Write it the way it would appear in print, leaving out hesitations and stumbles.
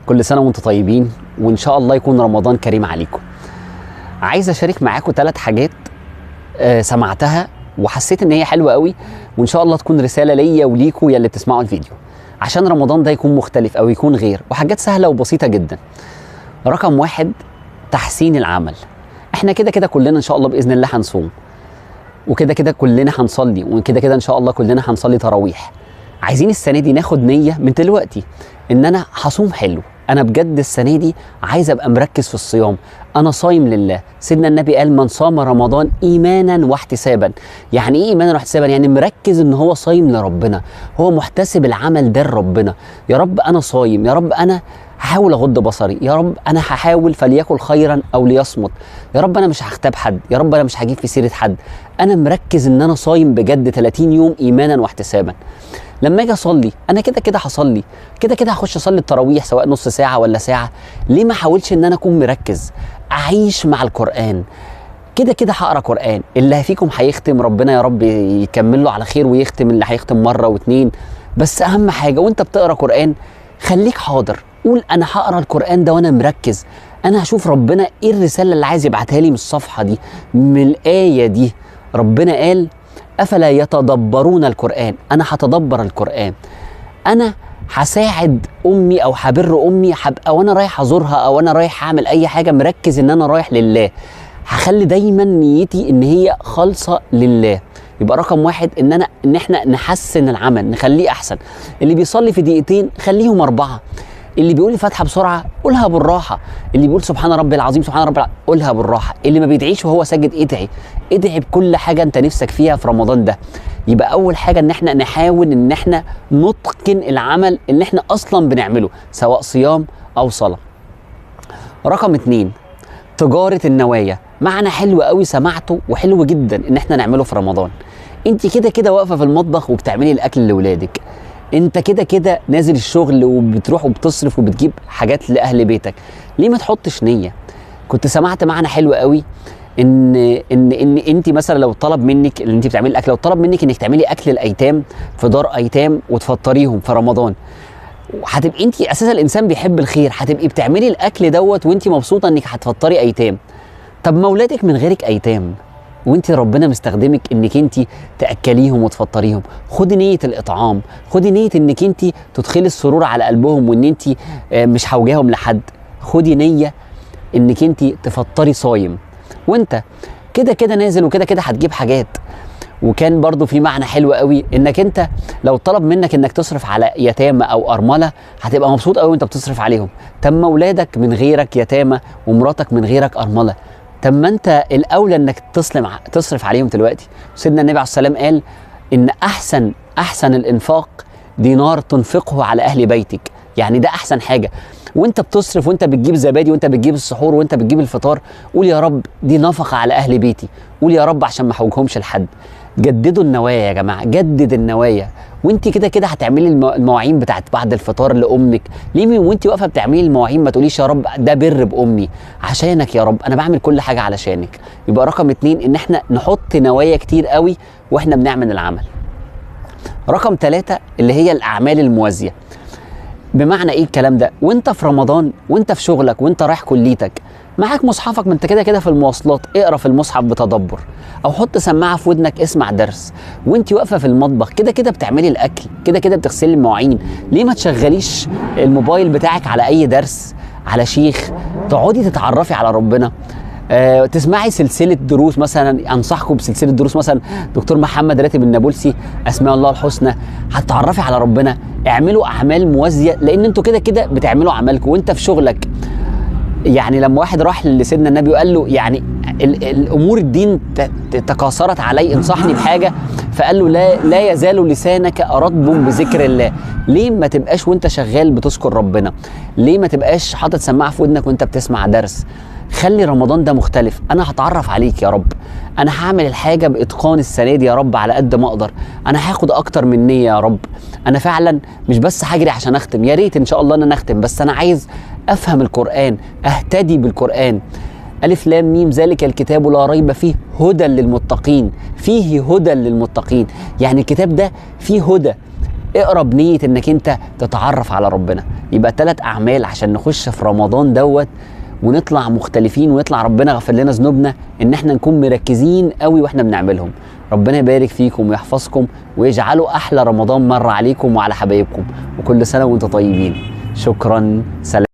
كل سنة وانتم طيبين، وإن شاء الله يكون رمضان كريم عليكم. عايز أشارك معاكم 3 حاجات سمعتها وحسيت إن هي حلوة قوي، وإن شاء الله تكون رسالة ليا وليكم يا اللي بتسمعوا الفيديو، عشان رمضان ده يكون مختلف أو يكون غير، وحاجات سهلة وبسيطة جدا. رقم 1، تحسين العمل. احنا كده كده كلنا إن شاء الله بإذن الله هنصوم، وكده كده كلنا هنصلي، وكده كده إن شاء الله كلنا هنصلي تراويح. عايزين السنة دي ناخد نية من دلوقتي إن أنا هصوم حلو. أنا بجد السنة دي عايز أبقى مركز في الصيام، أنا صايم لله. سيدنا النبي قال: من صام رمضان إيمانا واحتسابا. يعني إيه إيمانا واحتسابا؟ يعني مركز إن هو صايم لربنا، هو محتسب العمل ده لربنا. يا رب أنا صايم، يا رب أنا هحاول أغض بصري، يا رب أنا هحاول فليكن خيرا أو ليصمت، يا رب أنا مش هغتاب حد، يا رب أنا مش هجيب في سيرة حد. أنا مركز إن أنا صايم بجد 30 يوم إيمانا واحتسابا. لما اجي اصلي انا كده كده هصلي، كده كده هخش اصلي التراويح سواء نص ساعه ولا ساعه. ليه ما احاولش ان انا اكون مركز، اعيش مع القران؟ كده كده هقرا قران. اللي فيكم هيختم ربنا يا رب يكمل له على خير، ويختم اللي هيختم مره واتنين. بس اهم حاجه وانت بتقرا قران خليك حاضر، قول انا هقرا القران ده وانا مركز، انا هشوف ربنا ايه الرساله اللي عايز يبعتها لي من الصفحه دي، من الايه دي. ربنا قال: أفلا يتدبرون القرآن. أنا هتدبر القرآن، أنا هساعد أمي أو هبر أمي، هبقى وأنا رايح أزورها أو أنا رايح أعمل أي حاجة مركز إن أنا رايح لله. هخلي دايما نيتي إن هي خالصة لله. يبقى رقم 1 إن إحنا نحسن العمل، نخليه أحسن. اللي بيصلي في دقيقتين خليهم 4. اللي بيقول الفاتحه بسرعه قولها بالراحه. اللي بيقول سبحان ربي العظيم سبحان ربي العظيم قولها بالراحه. اللي ما بيدعيش وهو ساجد ادعي بكل حاجه انت نفسك فيها في رمضان ده. يبقى اول حاجه ان احنا نحاول ان احنا نتقن العمل اللي احنا اصلا بنعمله سواء صيام او صلاه. رقم 2، تجاره النوايا. معنى حلو قوي سمعته وحلو جدا ان احنا نعمله في رمضان. انت كده كده واقفه في المطبخ وبتعملي الاكل لاولادك، انت كده كده نازل الشغل وبتروح وبتصرف وبتجيب حاجات لاهل بيتك. ليه ما تحطش نيه؟ كنت سمعت معنى حلو قوي ان انت مثلا لو طلب منك اللي انت بتعملي الاكل، لو طلب منك انك تعملي اكل الايتام في دار ايتام وتفطريهم في رمضان، هتبقي انت اساسا الانسان بيحب الخير، هتبقي بتعملي الاكل دوت وانت مبسوطه انك هتفطري ايتام. طب ما اولادك من غيرك ايتام وانت ربنا مستخدمك انك انت تاكليهم وتفطريهم. خدي نيه الاطعام، خدي نيه انك انت تدخلي السرور على قلبهم، وان انت مش هوجاهم لحد. خدي نيه انك انت تفطري صايم، وانت كده كده نازل وكده كده هتجيب حاجات. وكان برضو في معنى حلو قوي انك انت لو طلب منك انك تصرف على يتامى او ارمله هتبقى مبسوط قوي وانت بتصرف عليهم. طب ما اولادك من غيرك يتامى ومراتك من غيرك ارمله، طب ما انت الاولى انك تصرف عليهم دلوقتي. سيدنا النبي عليه الصلاه والسلام قال ان احسن الانفاق دينار تنفقه على اهل بيتك. يعني ده احسن حاجه. وانت بتصرف وانت بتجيب زبادي وانت بتجيب السحور وانت بتجيب الفطار، قول يا رب دي نفقه على اهل بيتي، قول يا رب عشان ما احوجهمش لحد. جددوا النوايا يا جماعه، جدد النوايا. وانت كده كده هتعملي المواعين بتاعت بعد الفطار لامك. ليه وانت واقفه بتعملي المواعين ما تقوليش يا رب ده بر بامي، عشانك يا رب، انا بعمل كل حاجه علشانك. يبقى رقم 2 ان احنا نحط نوايا كتير قوي واحنا بنعمل العمل. رقم 3 اللي هي الاعمال الموازيه. بمعنى ايه الكلام ده؟ وانت في رمضان وانت في شغلك وانت رايح كليتك معاك مصحفك، ما انت كده كده في المواصلات اقرا في المصحف بتدبر، او حط سماعه في ودنك اسمع درس. وانت واقفه في المطبخ كده كده بتعملي الاكل، كده كده بتغسلي المواعين، ليه ما تشغليش الموبايل بتاعك على اي درس، على شيخ، تقعدي تتعرفي على ربنا. تسمعي سلسله دروس، مثلا انصحكم بسلسله دروس مثلا دكتور محمد راتب النابلسي اسماء الله الحسنى، هتتعرفي على ربنا. اعملوا اعمال موازيه لان انتوا كده كده بتعملوا اعمالكم وانت في شغلك. يعني لما واحد راح لسيدنا النبي وقال له يعني الامور الدين تكاثرت علي، انصحني بحاجه، فقال له لا يزال لسانك رطب بذكر الله. ليه ما تبقاش وانت شغال بتذكر ربنا؟ ليه ما تبقاش حاطط سماعه في ودنك وانت بتسمع درس؟ خلي رمضان ده مختلف. انا هتعرف عليك يا رب، انا هعمل الحاجه باتقان السنه دي يا رب على قد ما اقدر، انا هاخد اكتر من نيه يا رب. انا فعلا مش بس هجري عشان اختم، يا ريت ان شاء الله ان انا اختم، بس انا عايز افهم القران، اهتدي بالقران. ألف لام ميم ذلك الكتاب لا ريب فيه هدى للمتقين. فيه هدى للمتقين، يعني الكتاب ده فيه هدى. اقرا بنيه انك انت تتعرف على ربنا. يبقى 3 اعمال عشان نخش في رمضان دوت ونطلع مختلفين، ويطلع ربنا غفر لنا ذنوبنا، ان احنا نكون مركزين قوي واحنا بنعملهم. ربنا يبارك فيكم ويحفظكم ويجعله احلى رمضان مر عليكم وعلى حبايبكم، وكل سنه وانتم طيبين. شكرا، سلام.